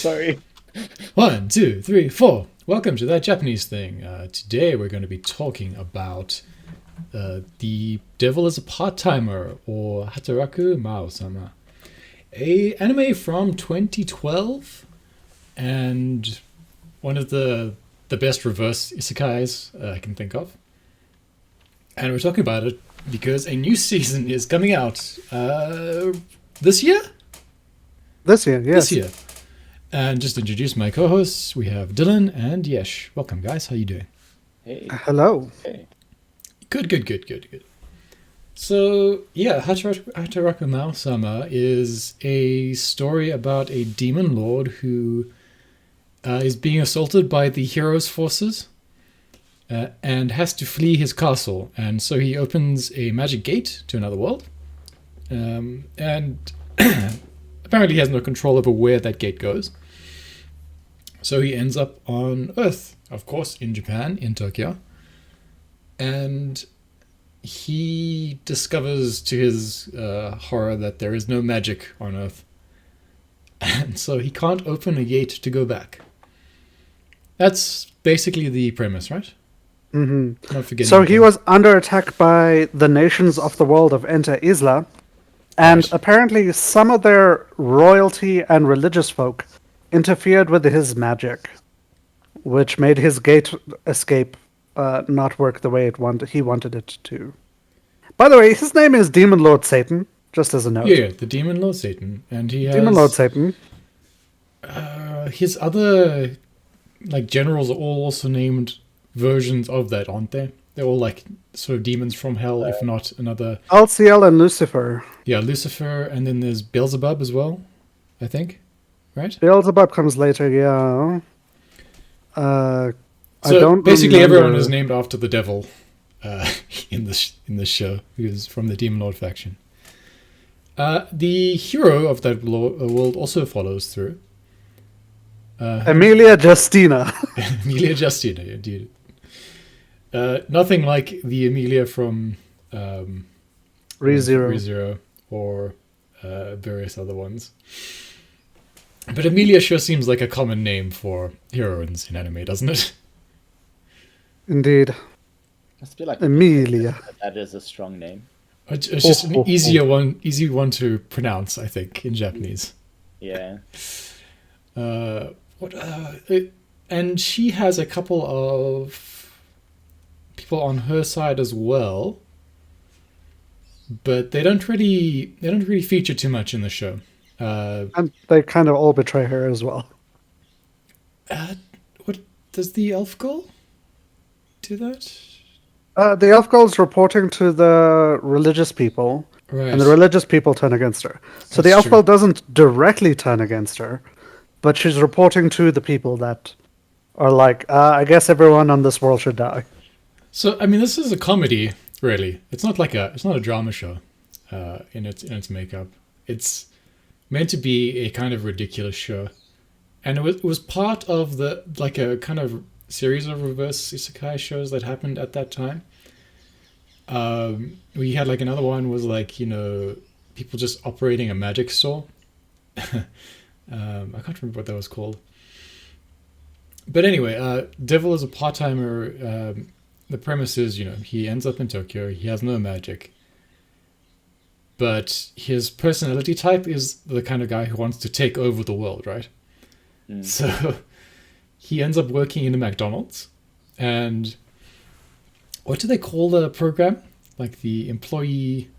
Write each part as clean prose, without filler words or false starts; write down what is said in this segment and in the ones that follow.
Sorry. 1, 2, 3, 4. Welcome to that Japanese thing. Today we're going to be talking about The Devil is a Part-Timer, or Hataraku Maou-Sama. A anime from 2012, and one of the best reverse isekais I can think of. And we're talking about it because a new season is coming out this year? This year, yes. This year. And just to introduce my co-hosts, we have Dylan and Yesh. Welcome, guys. How you doing? Hey. Hello. Hey. Good. So, yeah, Hataraku Maou-Sama is a story about a demon lord who is being assaulted by the hero's forces and has to flee his castle. And so he opens a magic gate to another world. And apparently he has no control over where that gate goes. So he ends up on Earth, of course, in Japan, in Tokyo. And he discovers to his horror that there is no magic on Earth. And so he can't open a gate to go back. That's basically the premise, right? Mm-hmm. Not forgetting So he anything. was under attack by the nations of the world of Enter Isla, and Right. apparently some of their royalty and religious folk interfered with his magic, which made his gate escape not work the way he wanted it to. By the way, his name is Demon Lord Satan, just as a note. Yeah, the Demon Lord Satan. And he has... Demon Lord Satan. his other generals are all also named versions of that, aren't they? They're all sort of demons from hell, if not another. Alciel and Lucifer. Yeah, Lucifer, and then there's Beelzebub as well, I think, right? Beelzebub comes later, yeah. I So don't basically, everyone remember. is named after the devil in this show, who's from the Demon Lord faction. The hero of that world also follows through. Emilia Justina. Emilia Justina, indeed. Nothing like the Emilia from ReZero. ReZero or various other ones. But Emilia sure seems like a common name for heroines in anime, doesn't it? Indeed. Must be like Emilia. that is a strong name. It's just an easy one to pronounce, I think, in Japanese. Yeah. And she has a couple of people on her side as well, but they don't really feature too much in the show. And they kind of all betray her as well. What does the elf girl do that? The elf girl's reporting to the religious people, Right. and the religious people turn against her. So the That's elf true. girl doesn't directly turn against her, but she's reporting to the people that are like, I guess everyone on this world should die. So I mean, this is a comedy, really. It's not a drama show, in its makeup. It's meant to be a kind of ridiculous show, and it was part of a kind of series of reverse isekai shows that happened at that time. We had another one was people just operating a magic store. I can't remember what that was called. But anyway, Devil is a part-timer. The premise is, he ends up in Tokyo. He has no magic. But his personality type is the kind of guy who wants to take over the world, right? Mm. So he ends up working in a McDonald's. And what do they call the program? Like the employee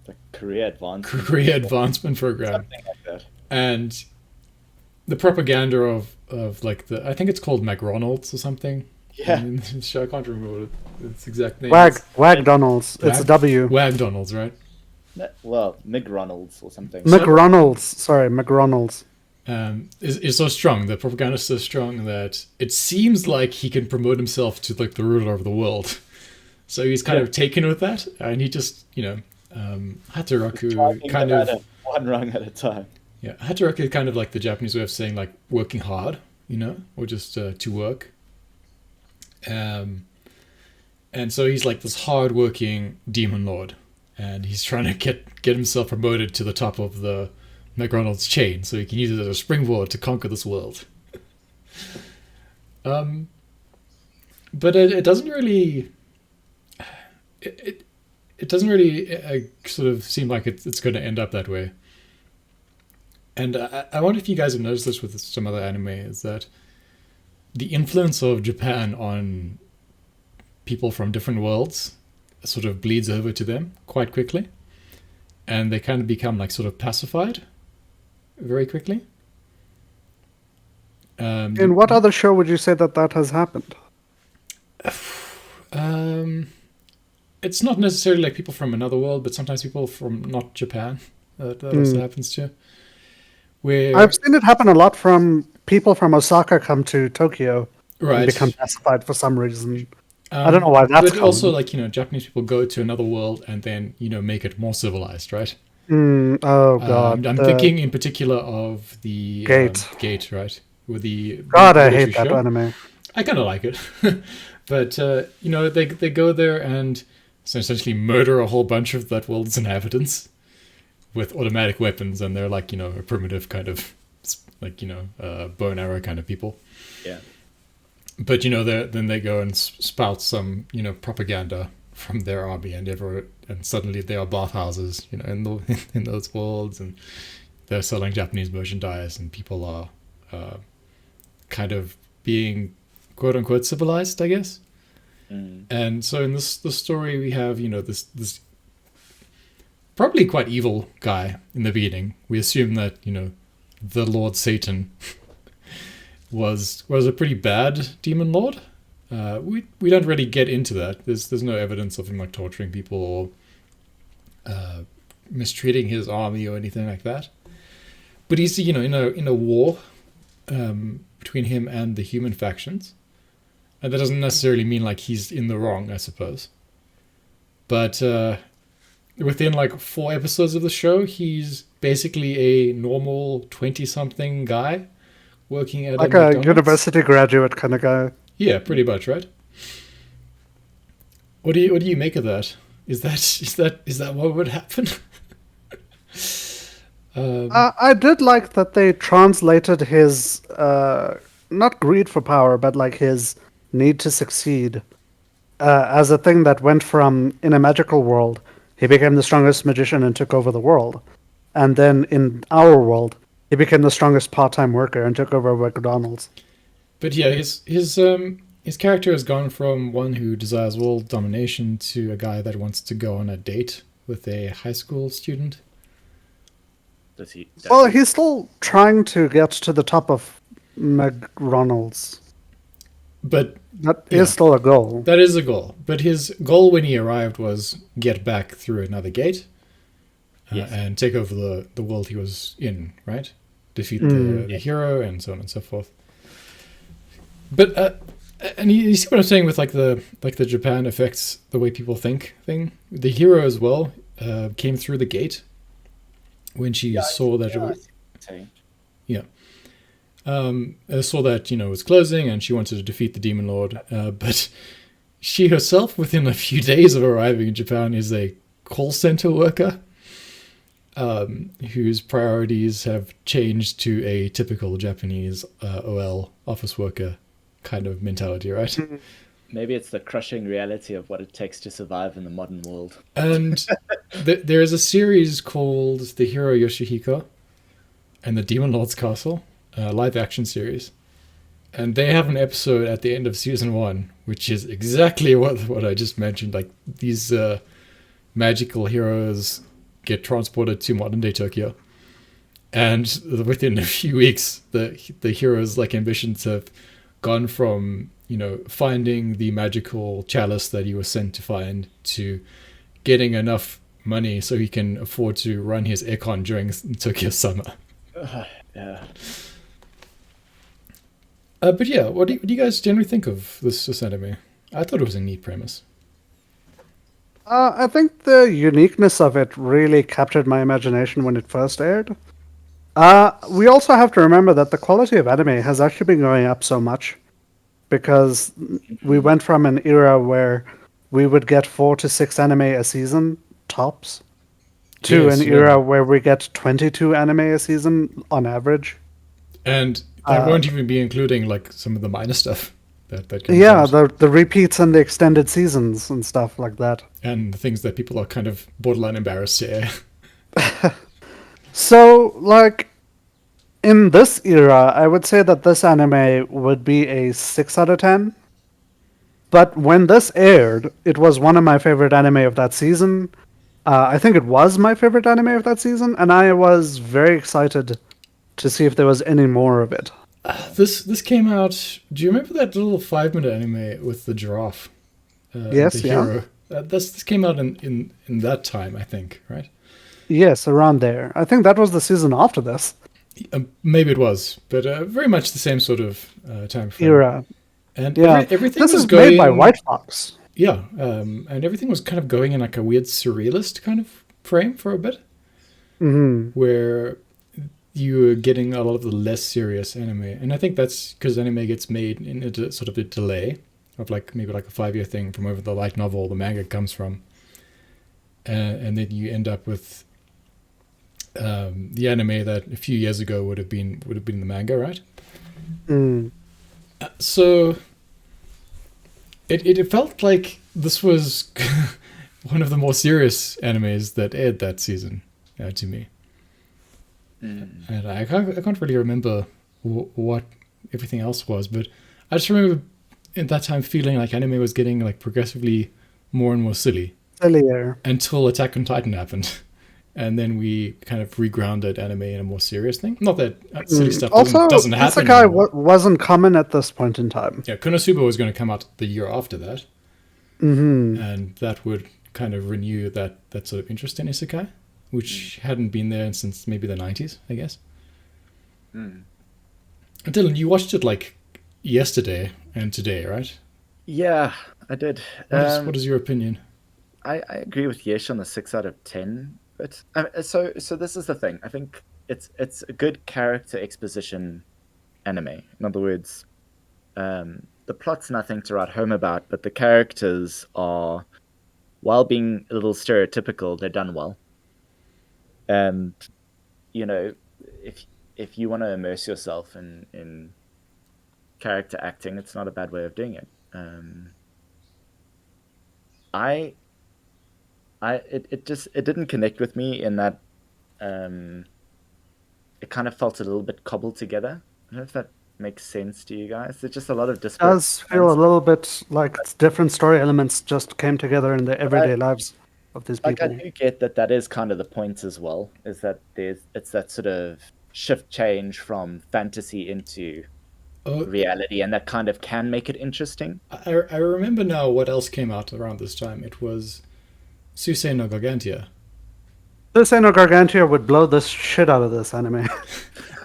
The career advancement. career advancement program. Something like that. And the propaganda of I think it's called McDonald's or something. Yeah. In the show, I can't remember what its exact name is. Wagdonald's. It's a W. Wagdonald's, right? Well, McRonald's or something. McRonald's. Sorry, McRonald's. Is so strong. The propaganda is so strong that it seems like he can promote himself to the ruler of the world. So he's kind of taken with that, and he just Hataraku Charging kind them of at one rung at a time. yeah Hataraku is kind of like the Japanese way of saying working hard, or just to work. And so he's like this hard-working demon lord, and he's trying to get himself promoted to the top of the McRonald's chain, so he can use it as a springboard to conquer this world. But it doesn't really. It doesn't really sort of seem like it's going to end up that way. And I wonder if you guys have noticed this with some other anime, is that the influence of Japan on people from different worlds sort of bleeds over to them quite quickly. And they kind of become like sort of pacified very quickly. In what other show would you say that has happened? It's not necessarily like people from another world, but sometimes people from not Japan. That also happens too. Where I've seen it happen a lot from people from Osaka come to Tokyo right and become pacified for some reason. I don't know why that's but common. also like Japanese people go to another world and then make it more civilized, right? Oh god, I'm thinking in particular of the Gate. Gate, right? With the God, I military hate that show. anime. I kind of like it, but they go there and essentially murder a whole bunch of that world's inhabitants with automatic weapons, and they're like a primitive kind of bow and arrow kind of people. Yeah. But then they go and spout some propaganda from their army, and suddenly there are bathhouses in those worlds, and they're selling Japanese merchandise, and people are kind of being quote unquote civilized, I guess. And so in this story we have this probably quite evil guy in the beginning. We assume that the Lord Satan was a pretty bad demon lord. We don't really get into that. There's no evidence of him like torturing people or mistreating his army or anything like that. But he's in a war between him and the human factions, and that doesn't necessarily mean like he's in the wrong, I suppose. But within like 4 episodes of the show, he's basically a normal 20-something guy working at Like a a McDonald's. university graduate kind of guy. Yeah, pretty much, right? What do you make of that? Is that what would happen? I did like that they translated his not greed for power, but like his need to succeed as a thing that went from in a magical world, he became the strongest magician and took over the world, and then in our world, he became the strongest part-time worker and took over McDonald's. But yeah, his character has gone from one who desires world domination to a guy that wants to go on a date with a high school student. Does he? Well, he's still trying to get to the top of McDonald's. But That Yeah. is still a goal. that is a goal. But his goal when he arrived was get back through another gate Yes. and take over the world he was in, right? Defeat the hero and so on and so forth. But and you see what I'm saying with like the Japan affects the way people think thing. The hero as well came through the gate when she saw that it was, saw that it was closing, and she wanted to defeat the demon lord. But she herself, within a few days of arriving in Japan, is a call center worker whose priorities have changed to a typical Japanese OL office worker kind of mentality, right? Maybe it's the crushing reality of what it takes to survive in the modern world. And there is a series called The Hero Yoshihiko and the Demon Lord's Castle, live action series. And they have an episode at the end of season 1, which is exactly what I just mentioned. Like these magical heroes get transported to modern day Tokyo. And within a few weeks, the heroes' like ambitions have gone from finding the magical chalice that he was sent to find to getting enough money so he can afford to run his aircon during Tokyo summer. Yeah. But yeah, what do you guys generally think of this anime? I thought it was a neat premise. I think the uniqueness of it really captured my imagination when it first aired. We also have to remember that the quality of anime has actually been going up so much because we went from an era where we would get 4 to 6 anime a season, tops, to Yes, an yeah. era where we get 22 anime a season on average. And that won't even be including like some of the minor stuff that comes Yeah, out. the repeats and the extended seasons and stuff like that. And the things that people are kind of borderline embarrassed to air. So, like, in this era, I would say that this anime would be a 6 out of 10. But when this aired, it was one of my favorite anime of that season. I think it was my favorite anime of that season, and I was very excited to see if there was any more of it. This came out. Do you remember that little 5-minute anime with the giraffe? And Yes, the yeah. hero. This came out in that time, I think, right? Yes, around there. I think that was the season after this Maybe it was, but very much the same sort of time frame. era. And Yeah, everything this was is made by going. White Fox. Yeah, and everything was kind of going in like a weird surrealist kind of frame for a bit, where you were getting a lot of the less serious anime, and I think that's because anime gets made in sort of a delay of like maybe like a 5-year thing from wherever the light novel, the manga comes from, and then you end up with the anime that a few years ago would have been the manga, right? So it felt like this was one of the more serious animes that aired that season to me. And I can't really remember what everything else was, but I just remember at that time feeling like anime was getting like progressively more and more silly Sillier. until Attack on Titan happened. And then we kind of regrounded anime in a more serious thing. Not that silly stuff Also, doesn't happen. isekai wasn't common at this point in time. Yeah, Konosuba was going to come out the year after that. And that would kind of renew that sort of interest in isekai, which hadn't been there since maybe the 90s, I guess. Dylan, you watched it like yesterday and today, right? Yeah, I did. What is your opinion? I agree with Yesh on the 6 out of 10. But so this is the thing. I think it's a good character exposition anime. In other words, the plot's nothing to write home about, but the characters are, while being a little stereotypical, they're done well. And you know, if you want to immerse yourself in character acting, it's not a bad way of doing it. It didn't connect with me in that it kind of felt a little bit cobbled together. I don't know if that makes sense to you guys. There's just a lot of It disparate does feel a little bit like different story elements just came together in the everyday lives of these like I people. do get that is kind of the point as well, is that it's that sort of shift change from fantasy into reality, and that kind of can make it interesting. I remember now what else came out around this time. It was Susei no Gargantia. This no Gargantia would blow the shit out of this anime.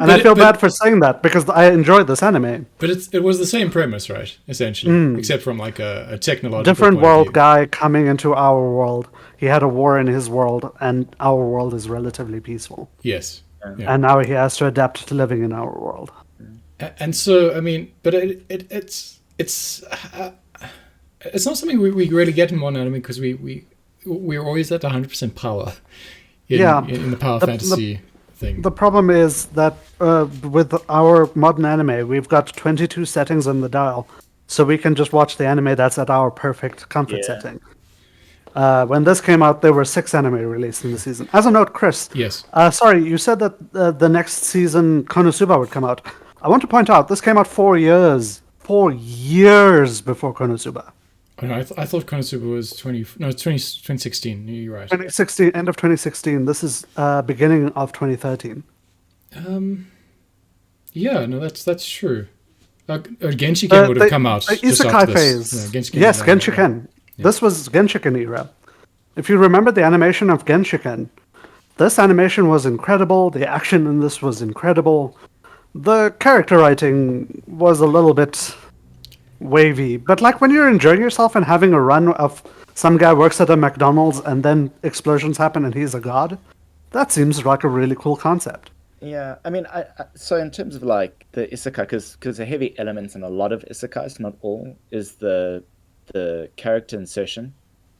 And But I feel bad for saying that because I enjoyed this anime. But it was the same premise, right? Essentially, except from like a technological Different point of world view. guy coming into our world. He had a war in his world, and our world is relatively peaceful. Yes. Yeah. And now he has to adapt to living in our world. And so I mean, but it's not something we really get in modern anime because we're always at 100% power. In the power fantasy thing. The problem is that with our modern anime, we've got 22 settings on the dial, so we can just watch the anime that's at our perfect comfort setting. When this came out, there were 6 anime released in the season. As a note, Chris. Yes. Sorry, you said that the next season Konosuba would come out. I want to point out this came out 4 years before Konosuba. Oh, no, I thought Konosuba was 2016. You're right. 2016, end of 2016. This is beginning of 2013. Yeah, no, that's true. Genshiken would have come out the just isekai after phase. this. Yeah, Genshiken Yes, was out. Genshiken. This was Genshiken era. If you remember the animation of Genshiken, this animation was incredible. The action in this was incredible. The character writing was a little bit wavy, but like when you're enjoying yourself and having a run of some guy works at a McDonald's and then explosions happen and he's a god, that seems like a really cool concept. Yeah, I mean, so in terms of like the isekai, because a heavy element in a lot of isekais, not all, is the character insertion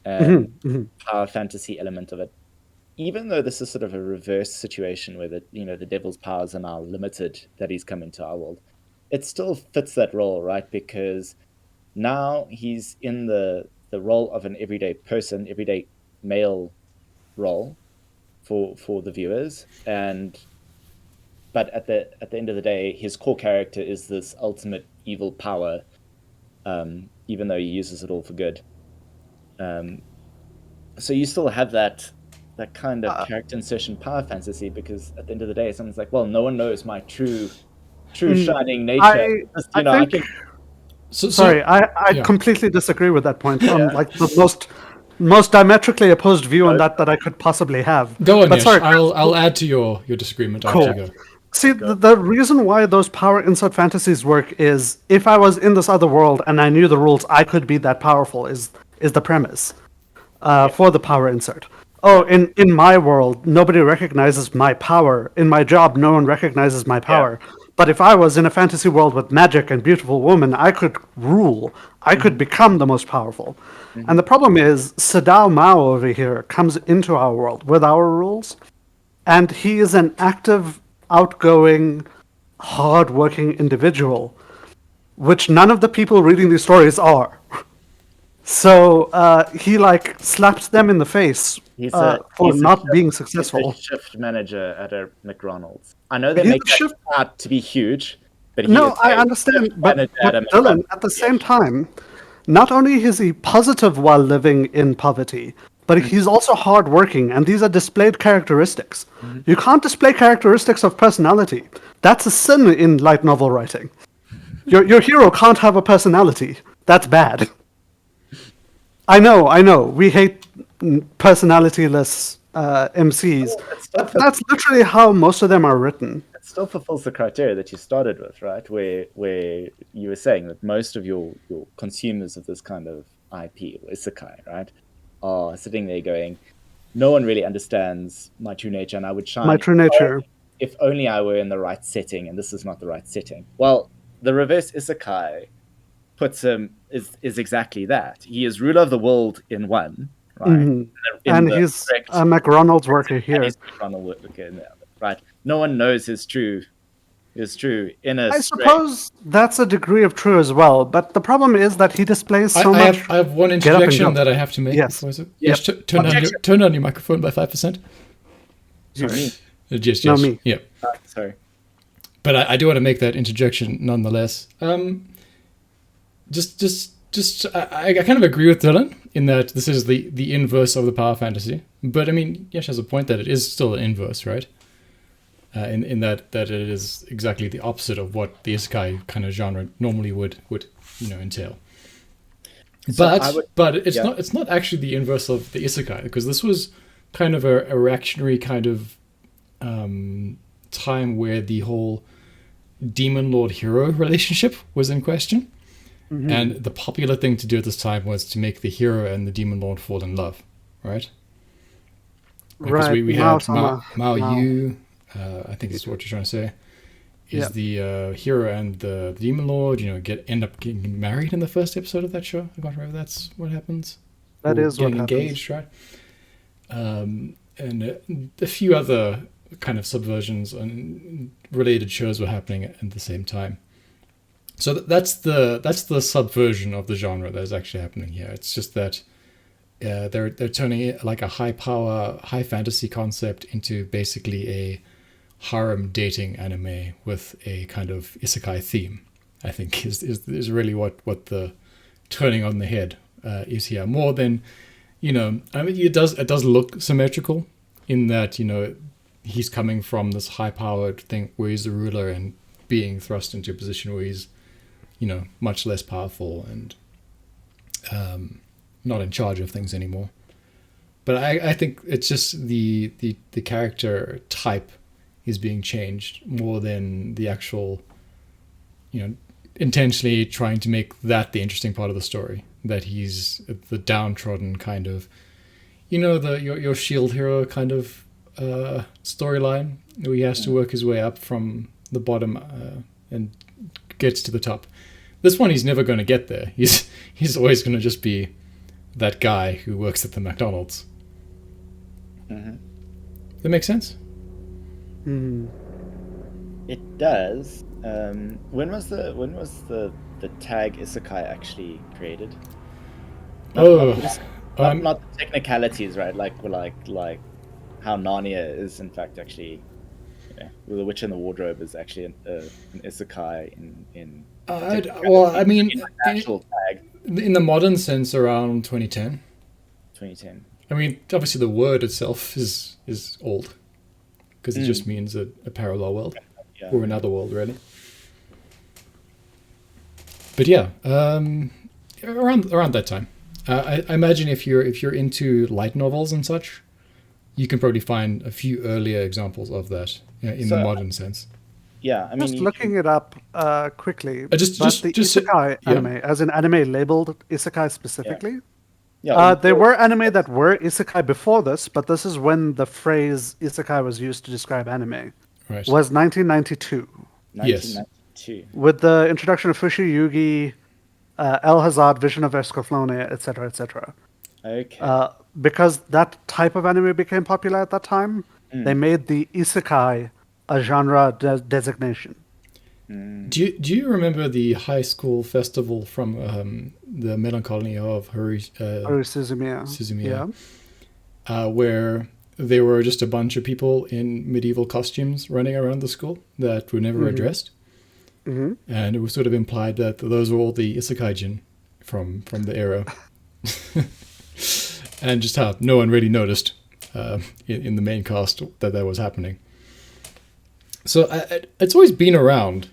and power fantasy element of it. even though this is sort of a reverse situation where the devil's powers are now limited that he's come into our world, it still fits that role, right? Because now he's in the role of an everyday person, everyday male role for the viewers, but at the end of the day, his core character is this ultimate evil power, even though he uses it all for good. So you still have that kind of character insertion power fantasy, because at the end of the day, someone's like, well, no one knows my true shining nature. I think. Sorry, I completely disagree with that point. On like the most diametrically opposed view on that I could possibly have. Go on, Yash. I'll add to your disagreement after you go. See, the reason why those power insert fantasies work is if I was in this other world and I knew the rules, I could be that powerful. Is the premise for the power insert? Oh, in my world, nobody recognizes my power. In my job, no one recognizes my power. Yeah. But if I was in a fantasy world with magic and beautiful women, I could rule. I could become the most powerful. Mm-hmm. And the problem is, Sadao Mao over here comes into our world with our rules, and he is an active, outgoing, hard-working individual, which none of the people reading these stories are. So he slaps them in the face for not being successful. He's a shift manager at a McDonald's. I know they make that out to be huge, but I understand. But Dylan, at the same time, not only is he positive while living in poverty, but he's also hardworking, and these are displayed characteristics. Mm-hmm. You can't display characteristics of personality. That's a sin in light novel writing. Your hero can't have a personality. That's bad. I know. We hate personality-less MCs. But that's literally how most of them are written. It still fulfills the criteria that you started with, right? Where you were saying that most of your consumers of this kind of IP, or isekai, right, are sitting there going, no one really understands my true nature, and I would shine. My true nature. If only I were in the right setting, and this is not the right setting. Well, the reverse isekai puts him is exactly that. He is ruler of the world in one, right? Mm-hmm. And he's a McDonald's worker here. He's a McDonald's worker in the other, right? No one knows his true inner. I suppose that's a degree of true as well, but the problem is that he displays so much. I have one interjection that I have to make. Yes. Yes. Turn on your microphone by 5%. Sorry. Yes. No, me. Yeah. Sorry. But I do want to make that interjection nonetheless. I kind of agree with Dylan in that this is the inverse of the power fantasy. But I mean, Yash has a point that it is still an inverse, right? In that it is exactly the opposite of what the isekai kind of genre normally would entail. But it's not actually the inverse of the isekai, because this was kind of a reactionary kind of time where the whole demon lord hero relationship was in question. Mm-hmm. And the popular thing to do at this time was to make the hero and the demon lord fall in love, right? Because we had Mao Yu, I think that's what you're trying to say, is the hero and the demon lord, end up getting married in the first episode of that show. I can't remember if that's what happens. That is what happens. Getting engaged, right? And a few other kind of subversions and related shows were happening at the same time. So that's the subversion of the genre that is actually happening here. It's just that they're turning it like a high power, high fantasy concept into basically a harem dating anime with a kind of isekai theme. I think is really what the turning on the head is here. More than I mean, it does look symmetrical in that he's coming from this high powered thing where he's the ruler and being thrust into a position where he's much less powerful and not in charge of things anymore. But I think it's just the character type is being changed more than the actual, intentionally trying to make that the interesting part of the story. That he's the downtrodden kind of, your shield hero kind of storyline where he has to work his way up from the bottom and gets to the top. This one, he's never going to get there. He's always going to just be that guy who works at the McDonald's. Mm-hmm. That makes sense. It does. When was the tag isekai actually created? Not Oh, not this, um, not the technicalities, right? Like how Narnia is in fact actually, The Witch in the Wardrobe is actually an isekai in well, technicality. I mean, Like the actual tag in the modern sense, around 2010. 2010. I mean, obviously, the word itself is old because it just means a parallel world Yeah. or another world, really. But yeah, around that time, I imagine if you're into light novels and such, you can probably find a few earlier examples of that in the So modern sense. yeah, I mean Just you looking can. it up quickly, Just but just the just isekai yeah, anime, as in anime labeled isekai Yeah, specifically, yeah. there were anime that were isekai before this, but this is when the phrase isekai was used to describe anime. right. Was 1992 Yes. 1992. with the introduction of Fushi Yugi, El Hazard, Vision of Escaflowne, etc., etc. Okay. Because that type of anime became popular at that time, they made the isekai a genre designation. Do you remember the high school festival from the Melancholy of Or Suzumiya. Suzumiya, Yeah. where there were just a bunch of people in medieval costumes running around the school that were never addressed, and it was sort of implied that those were all the isekai-jin from the era, and just how no one really noticed in the main cast that was happening. So it's always been around,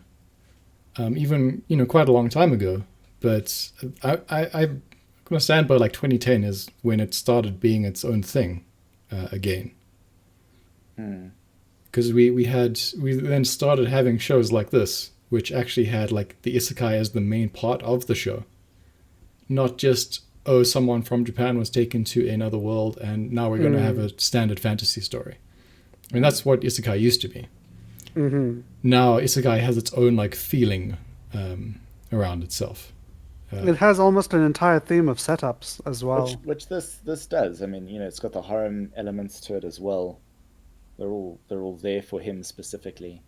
even quite a long time ago. But I'm gonna stand by like 2010 is when it started being its own thing again. Because we then started having shows like this, which actually had like the isekai as the main part of the show, not just someone from Japan was taken to another world and now we're gonna have a standard fantasy story. I mean that's what isekai used to be. Now isekai has its own like feeling around itself. It has almost an entire theme of setups as well. Which this does. I mean, it's got the harem elements to it as well. They're all there for him specifically.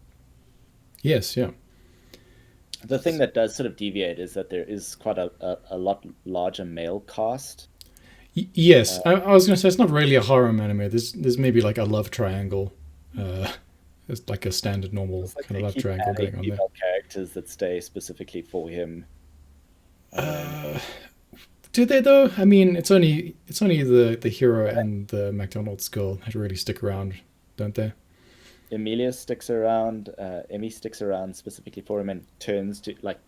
Yes, yeah. The thing that does sort of deviate is that there is quite a lot larger male cast. Yes, I was gonna say it's not really a harem anime. There's maybe like a love triangle. It's like a standard normal It's like kind they of love keep triangle adding going on there. female characters that stay specifically for him. Do they though? I mean, it's only the hero and the McDonald's girl that really stick around, don't they? Emilia sticks around. Emmy sticks around specifically for him and turns to like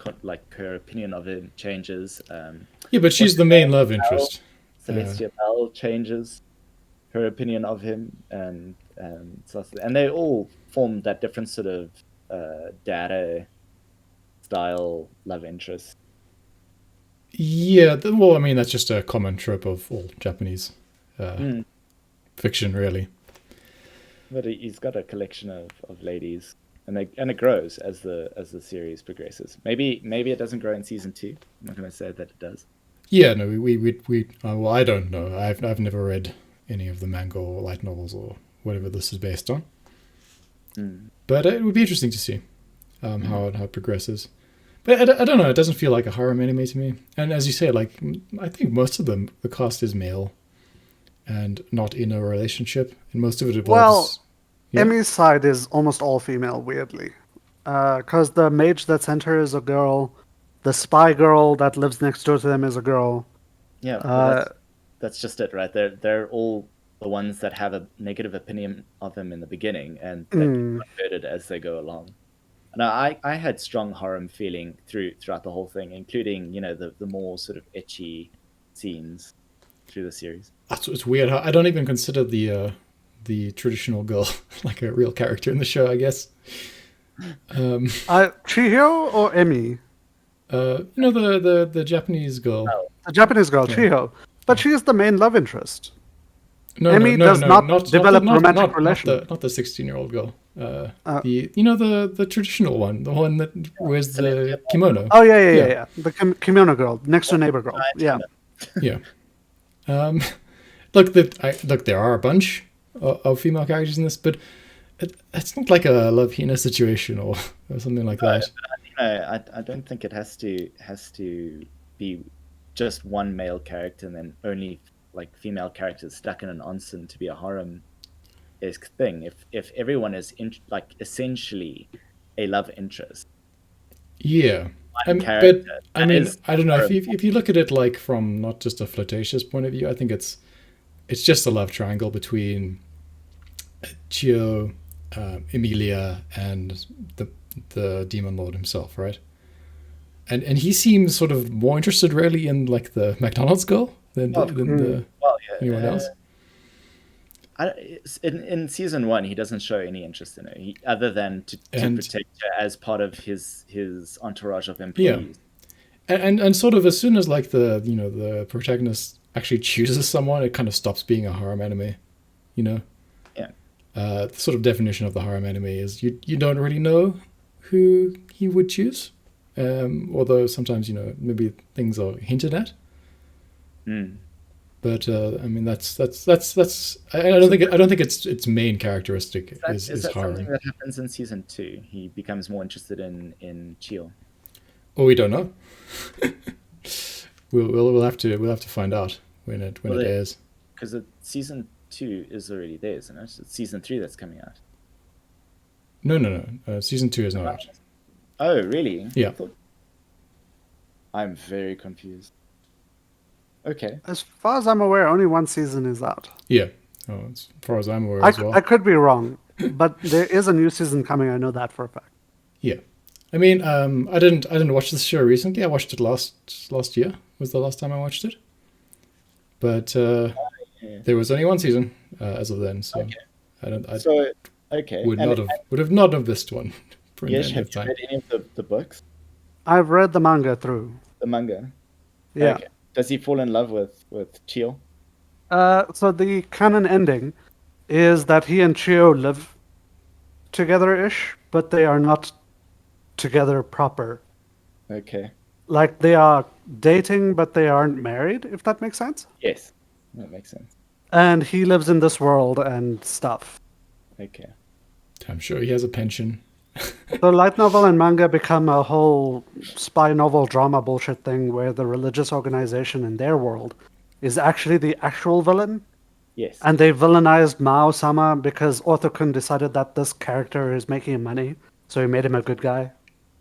her opinion of him changes. Yeah, but she's the main love interest. Celestia Bell changes her opinion of him, and they all form that different sort of data style love interest. Yeah, well, I mean that's just a common trope of all Japanese fiction, really. But he's got a collection of ladies, and it grows as the series progresses. Maybe it doesn't grow in season 2. I'm not going to say that it does. Yeah, no, we well, I don't know. I've never read any of the manga or light novels or whatever this is based on. But it would be interesting to see how it progresses. But I don't know. It doesn't feel like a harem anime to me. And as you say, like I think most of them, the cast is male, and not in a relationship, and most of it involves. Well, Yeah. Emmy's side is almost all female, weirdly. Because the mage that sent her is a girl, the spy girl that lives next door to them is a girl. Yeah, well, that's just it, right? They're all the ones that have a negative opinion of him in the beginning, and that get converted as they go along. And I had strong harem feeling throughout the whole thing, including the more sort of ecchi scenes through the series. It's weird. I don't even consider the traditional girl like a real character in the show. I guess. Chihiro or Emmy? The Japanese girl. The Japanese girl, Chiho. But she is the main love interest. No, Emmy no, does no, not develop romantic relation. Not the 16-year-old girl. The traditional one, the one that wears the kimono. Oh yeah. The kimono girl, next door neighbor girl. Yeah. Yeah. Look, there are a bunch of female characters in this, but it's not like a Love Hina situation or something like that. I don't think it has to be just one male character and then only like female characters stuck in an onsen to be a harem esque thing. If everyone is like essentially a love interest, Yeah. one But character, I that mean, is I don't know harem. if you look at it like from not just a flirtatious point of view. I think it's just a love triangle between Chio, Emilia, and the demon lord himself, right? And he seems sort of more interested really in like the McDonald's girl than Well, yeah, anyone else. in season one, he doesn't show any interest in her, other than to And protect her as part of his entourage of yeah, employees. and sort of as soon as like the protagonist actually chooses someone, it kind of stops being a harem anime, you know. Yeah. The sort of definition of the harem anime is you don't really know who he would choose, although sometimes maybe things are hinted at. But I mean that's I don't think its main characteristic is That something harem. that happens in season two? He becomes more interested in Chio. Oh, we don't know. we'll have to find out when it airs. Because season two is already there, isn't it? It's season three that's coming out. No. Season 2 is not out. Oh, really? Yeah. I'm very confused. Okay. As far as I'm aware, only one season is out. Yeah. Oh, as far as I'm aware as well. I could be wrong, but there is a new season coming. I know that for a fact. Yeah. I mean, I didn't watch this show recently. I watched it last year. Was the last time I watched it. But there was only one season as of then, so Okay. Okay. would have not have missed one. Yes, have you read any of the books? I've read the manga through. The manga? Yeah. Okay. Does he fall in love with Chio? So the canon ending is that he and Chio live together-ish, but they are not together proper. Okay. Like they are dating, but they aren't married, if that makes sense. Yes. That makes sense. And he lives in this world and stuff. Okay. I'm sure he has a pension. The light novel and manga become a whole spy novel drama bullshit thing where the religious organization in their world is actually the actual villain. Yes. And they villainized Mao-Sama because Author-kun decided that this character is making him money, so he made him a good guy.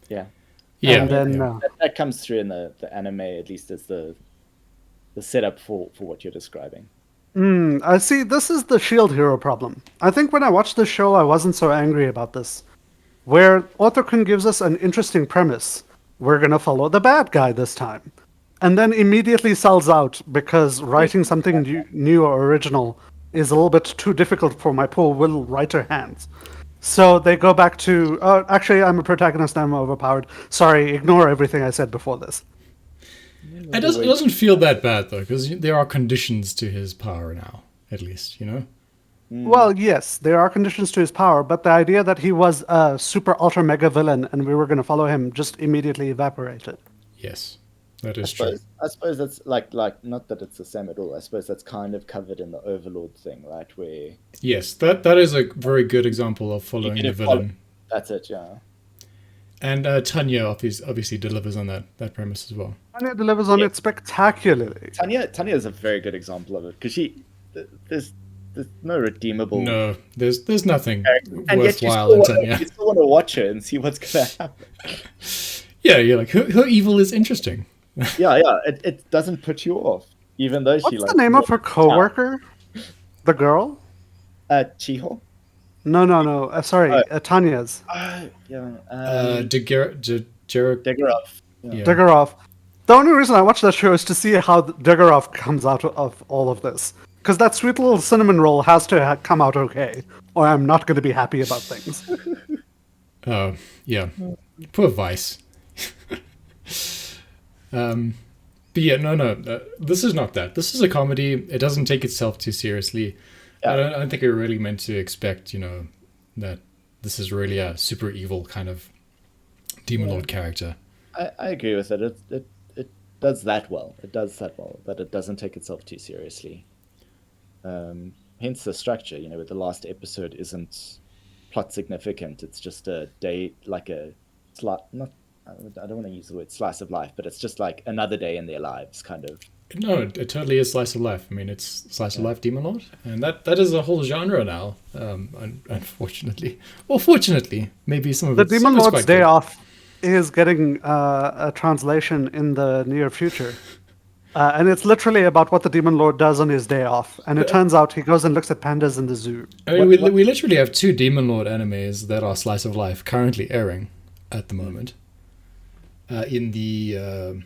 Yeah. Yeah. And then That comes through in the anime, at least as the setup for what you're describing. I see. This is the Shield Hero problem. I think when I watched this show, I wasn't so angry about this. Where Author-kun gives us an interesting premise. We're going to follow the bad guy this time. And then immediately sells out because writing something new or original is a little bit too difficult for my poor little writer hands. So they go back to, actually, I'm a protagonist, I'm overpowered. Sorry, ignore everything I said before this. It doesn't feel that bad though, because there are conditions to his power now, at least, Well, yes, there are conditions to his power, but the idea that he was a super ultra mega villain and we were going to follow him just immediately evaporated. Yes, that is true. I suppose that's like not that it's the same at all. I suppose that's kind of covered in the Overlord thing, right? Where Yes, that is a very good example of following the villain. That's it, yeah. And Tanya obviously delivers on that premise as well. Tanya delivers on it spectacularly. Tanya is a very good example of it because there's no redeemable. No, there's nothing and yet worthwhile in Tanya. You still want to watch her and see what's gonna happen. Yeah, you're like her evil is interesting. Yeah. It doesn't put you off, even though What's the name of her coworker? The girl? Chiho. No. Sorry, Tanya's. Yeah. Degorov. Yeah. Degorov. The only reason I watch that show is to see how Degorov comes out of all of this. Because that sweet little cinnamon roll has to come out okay, or I'm not going to be happy about things. Oh, yeah. Poor Vice. But yeah, no. This is not that. This is a comedy. It doesn't take itself too seriously. Yeah. I don't think we're really meant to expect, that this is really a super evil kind of demon lord character. I agree with it. It does that well. It does that well, but it doesn't take itself too seriously. hence the structure. Where the last episode isn't plot significant. It's just a day, like a not. I don't want to use the word slice of life, but it's just like another day in their lives, kind of. No, it totally is slice of life. I mean, it's slice of life Demon Lord, and that is a whole genre now. Unfortunately, or fortunately, maybe some of The it's Demon Lord's quite Day good. Off is getting a translation in the near future. And it's literally about what the Demon Lord does on his day off. And it turns out he goes and looks at pandas in the zoo. I mean, we literally have 2 Demon Lord animes that are slice of life currently airing at the moment. In the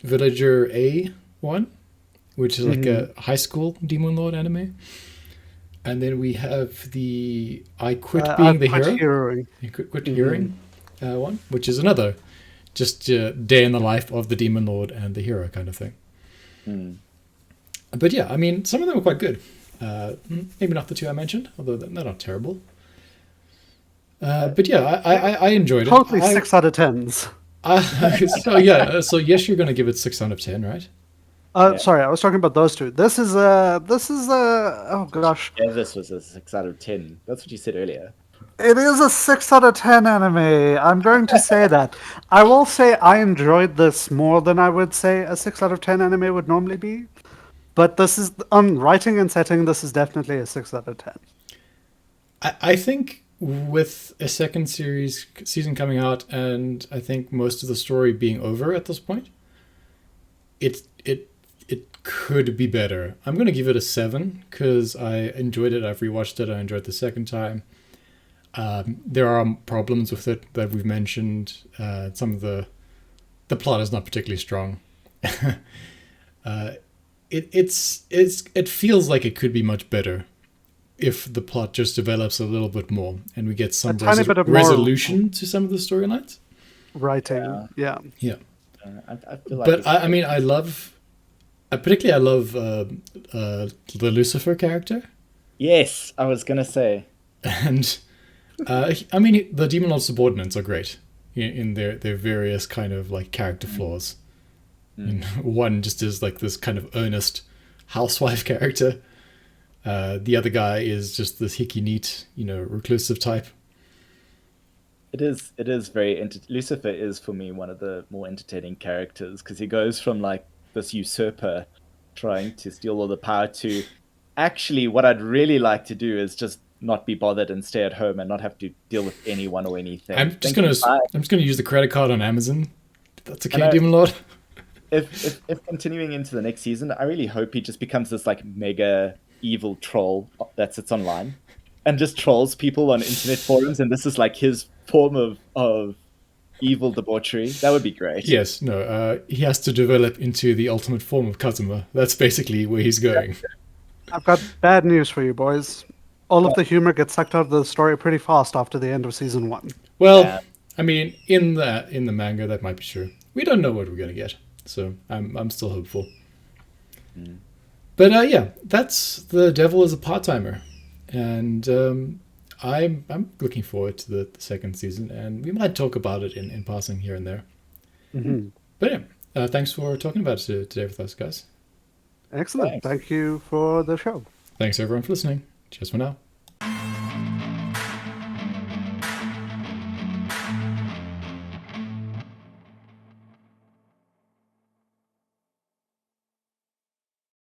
Villager A one, which is like a high school Demon Lord anime. And then we have the I Quit Being the Hero. Heroing. Quit Hearing one, which is another just day in the life of the Demon Lord and the hero kind of thing. But yeah, I mean, some of them are quite good. Maybe not the 2 I mentioned, although they're not terrible. But yeah, I enjoyed it. Totally 6 out of 10s. So yes, you're going to give it 6 out of 10, right? Sorry, I was talking about those 2. This is oh gosh. Yeah, this was a 6 out of 10. That's what you said earlier. It is a 6 out of 10 anime. I'm going to say that. I will say I enjoyed this more than I would say a 6 out of 10 anime would normally be. But this is, on writing and setting, this is definitely a 6 out of 10. I think with a second season coming out, and I think most of the story being over at this point, it could be better. I'm going to give it a 7 because I enjoyed it. I've rewatched it. I enjoyed it the second time. There are problems with it that we've mentioned. Some of the plot is not particularly strong. It feels like it could be much better if the plot just develops a little bit more and we get some tiny bit of more resolution to some of the storylines. Writing, yeah. I feel like But I mean, I love the Lucifer character. Yes, I was gonna say. And I mean, the Demon Lord subordinates are great in their various kind of like character flaws. And one just is like this kind of earnest housewife character. The other guy is just this hickey neat, reclusive type. It is very Lucifer is for me one of the more entertaining characters because he goes from like this usurper trying to steal all the power to actually what I'd really like to do is just not be bothered and stay at home and not have to deal with anyone or anything. I'm just gonna use the credit card on Amazon. That's okay, Demon Lord. If continuing into the next season, I really hope he just becomes this like mega evil troll that sits online and just trolls people on internet forums, and this is like his form of evil debauchery. That would be great. Yes, no, he has to develop into the ultimate form of Kazuma. That's basically where he's going. I've got bad news for you, boys. All of the humor gets sucked out of the story pretty fast after the end of season 1. Well, I mean, in the manga, that might be true. We don't know what we're gonna get, so I'm still hopeful. But yeah, that's The Devil is a Part-Timer, and I'm looking forward to the second season, and we might talk about it in passing here and there. But yeah, thanks for talking about it today with us, guys. Excellent. Thank you for the show. Thanks everyone for listening. Cheers for now.